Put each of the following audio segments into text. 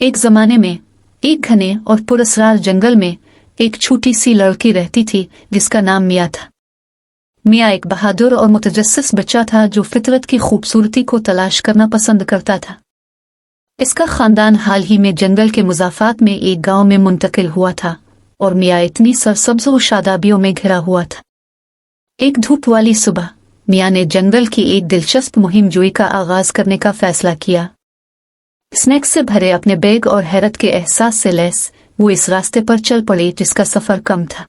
एक जमाने में एक घने और पुरस्कार जंगल में एक छोटी सी लड़की रहती थी जिसका नाम मिया था। मिया एक बहादुर और मुतजस्सिस बच्चा था जो फितरत की खूबसूरती को तलाश करना पसंद करता था। इसका खानदान हाल ही में जंगल के मुज़ाफ़ात में एक गांव में मुंतकिल हुआ था और मिया इतनी सरसब्ज़ और शादाबियों में घिरा हुआ था। एक धूप वाली सुबह मिया ने जंगल की एक दिलचस्प मुहिम जोई का आगाज करने का फैसला किया। स्नैक्स से भरे अपने बैग और हैरत के एहसास से लैस वो इस रास्ते पर चल पड़े जिसका सफर कम था।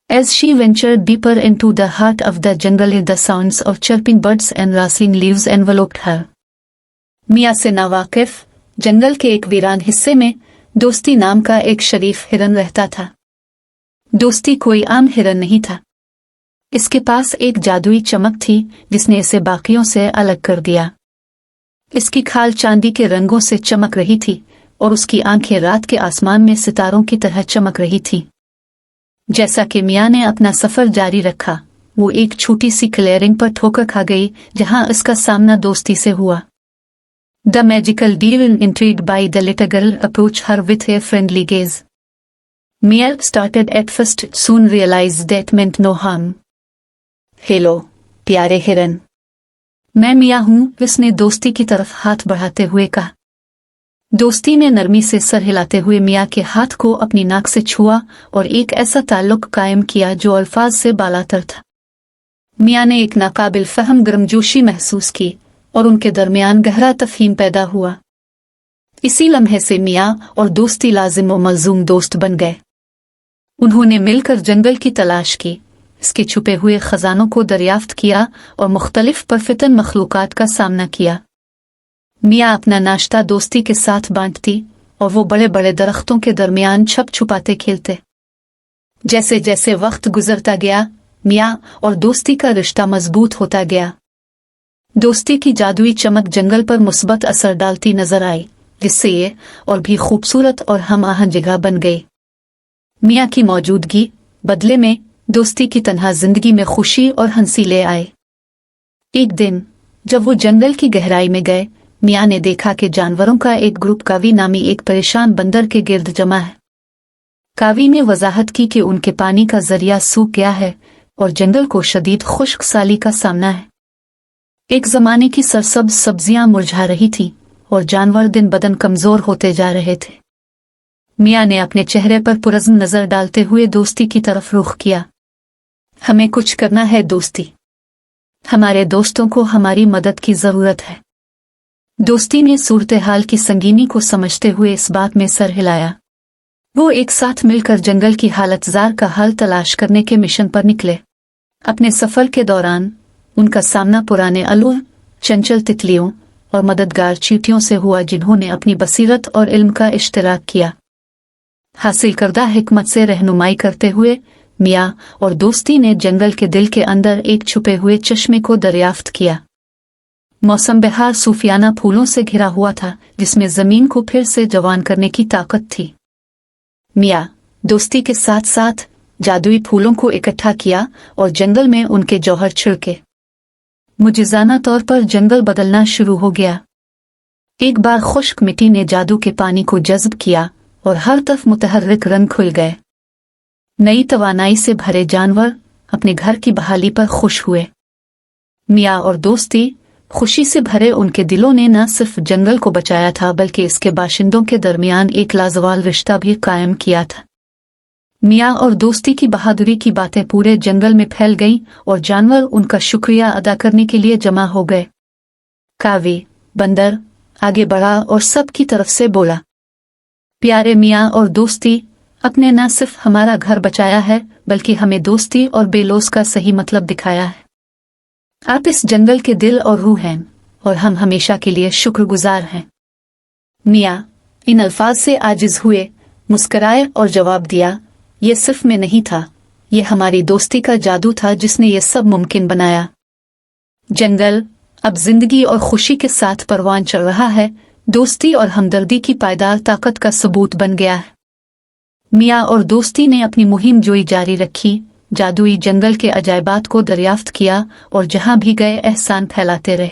As she ventured deeper into the heart of the jungle, the sounds of chirping birds and rustling leaves enveloped her. मिया से नावाकिफ जंगल के एक वीरान हिस्से में दोस्ती नाम का एक शरीफ हिरन रहता था। दोस्ती कोई आम हिरन नहीं था। इसके पास एक जादुई चमक थी जिसने इसे बाकियों से अलग कर दिया। इसकी खाल चांदी के रंगों से चमक रही थी और उसकी आंखें रात के आसमान में सितारों की तरह चमक रही थीं। जैसा कि मिया ने अपना सफर जारी रखा, वो एक छोटी सी क्लियरिंग पर ठोकर खा गई जहां इसका सामना दोस्ती से हुआ। The magical deer intrigued by the little girl approach her with a friendly gaze. Mia started at first, soon realise that meant no harm. Hello प्यारे हिरन, मैं मिया हूं, उसने दोस्ती की तरफ हाथ बढ़ाते हुए कहा। दोस्ती ने नरमी से सर हिलाते हुए मिया के हाथ को अपनी नाक से छुआ और एक ऐसा ताल्लुक कायम किया जो अल्फाज से बालातर था। मिया ने एक नाकाबिल फहम गर्मजोशी महसूस की और उनके दरमियान गहरा तफहीम पैदा हुआ। इसी लम्हे से मिया और दोस्ती लाजिम व मलजूम दोस्त बन गए। उन्होंने मिलकर जंगल की तलाश की, इसके छुपे हुए खजानों को दरियाफ्त किया और मुख्तलिफ परफितन मखलूकात का सामना किया। मिया अपना नाश्ता दोस्ती के साथ बांटती और वो बड़े बड़े दरख्तों के दरमियान छप छुपाते खेलते। जैसे जैसे वक्त गुजरता गया, मिया और दोस्ती का रिश्ता मजबूत होता गया। दोस्ती की जादुई चमक जंगल पर मुस्बत असर डालती नजर आई, जिससे ये और भी खूबसूरत और हम आहंग जगह बन गई। मिया की मौजूदगी बदले में दोस्ती की तन्हा जिंदगी में खुशी और हंसी ले आए। एक दिन जब वो जंगल की गहराई में गए, मिया ने देखा कि जानवरों का एक ग्रुप कावी नामी एक परेशान बंदर के गिर्द जमा है। कावी ने वजाहत की कि उनके पानी का जरिया सूख गया है और जंगल को शदीद खुश्क साली का सामना है। एक जमाने की सरसब्ज सब्जियां मुरझा रही थी और जानवर दिन बदन कमजोर होते जा रहे थे। मिया ने अपने चेहरे पर पुरज़्म नजर डालते हुए दोस्ती की तरफ रुख किया। हमें कुछ करना है दोस्ती, हमारे दोस्तों को हमारी मदद की जरूरत है। दोस्ती ने सूरत हाल की संगीनी को समझते हुए इस बात में सर हिलाया। वो एक साथ मिलकर जंगल की हालतजार का हल तलाश करने के मिशन पर निकले। अपने सफर के दौरान उनका सामना पुराने अलूर, चंचल तितलियों और मददगार चींटियों से हुआ जिन्होंने अपनी बसीरत और इल्म का इश्तराक किया। हासिल करदा हिकमत से रहनुमाई करते हुए मिया और दोस्ती ने जंगल के दिल के अंदर एक छुपे हुए चश्मे को दरियाफ्त किया। मौसम बहार सूफियाना फूलों से घिरा हुआ था जिसमें जमीन को फिर से जवान करने की ताकत थी। मिया दोस्ती के साथ साथ जादुई फूलों को इकट्ठा किया और जंगल में उनके जौहर छिड़के। मुजिजाना तौर पर जंगल बदलना शुरू हो गया। एक बार खुश्क मिट्टी ने जादू के पानी को जज्ब किया और हर तरफ मुतहर्रिक रंग खुल गए। नई तवानाई से भरे जानवर अपने घर की बहाली पर खुश हुए। मिया और दोस्ती खुशी से भरे उनके दिलों ने न सिर्फ जंगल को बचाया था बल्कि इसके बाशिंदों के दरमियान एक लाजवाल रिश्ता भी कायम किया था। मिया और दोस्ती की बहादुरी की बातें पूरे जंगल में फैल गईं और जानवर उनका शुक्रिया अदा करने के लिए जमा हो गए। कावी बंदर आगे बढ़ा और सब की तरफ से बोला, प्यारे मिया और दोस्ती, अपने न सिर्फ हमारा घर बचाया है बल्कि हमें दोस्ती और बेलोस का सही मतलब दिखाया है। आप इस जंगल के दिल और रूह हैं और हम हमेशा के लिए शुक्रगुजार हैं। मिया इन अल्फाज से आजिज हुए, मुस्कराए और जवाब दिया, ये सिर्फ मैं नहीं था, ये हमारी दोस्ती का जादू था जिसने ये सब मुमकिन बनाया। जंगल अब जिंदगी और खुशी के साथ परवान चढ़ रहा है, दोस्ती और हमदर्दी की पायदार ताकत का सबूत बन गया है। मिया और दोस्ती ने अपनी मुहिम जोई जारी रखी, जादुई जंगल के अजायबात को दरियाफ्त किया और जहां भी गए एहसान फैलाते रहे।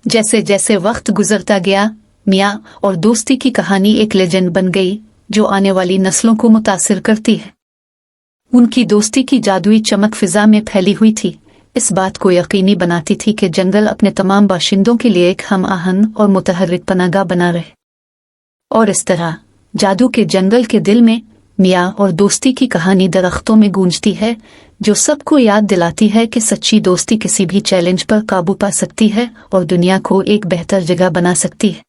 जैसे जैसे वक्त गुजरता गया, मियाँ और दोस्ती की कहानी एक लेजेंड बन गई जो आने वाली नस्लों को मुतासिर करती है। उनकी दोस्ती की जादुई चमक फिजा में फैली हुई थी, इस बात को यकीनी बनाती थी कि जंगल अपने तमाम बाशिंदों के लिए एक हम आहंग और मुतहर्रिक पनाहगाह बना रहे। और इस तरह जादू के जंगल के दिल में मियाँ और दोस्ती की कहानी दरख्तों में गूंजती है, जो सबको याद दिलाती है कि सच्ची दोस्ती किसी भी चैलेंज पर काबू पा सकती है और दुनिया को एक बेहतर जगह बना सकती है।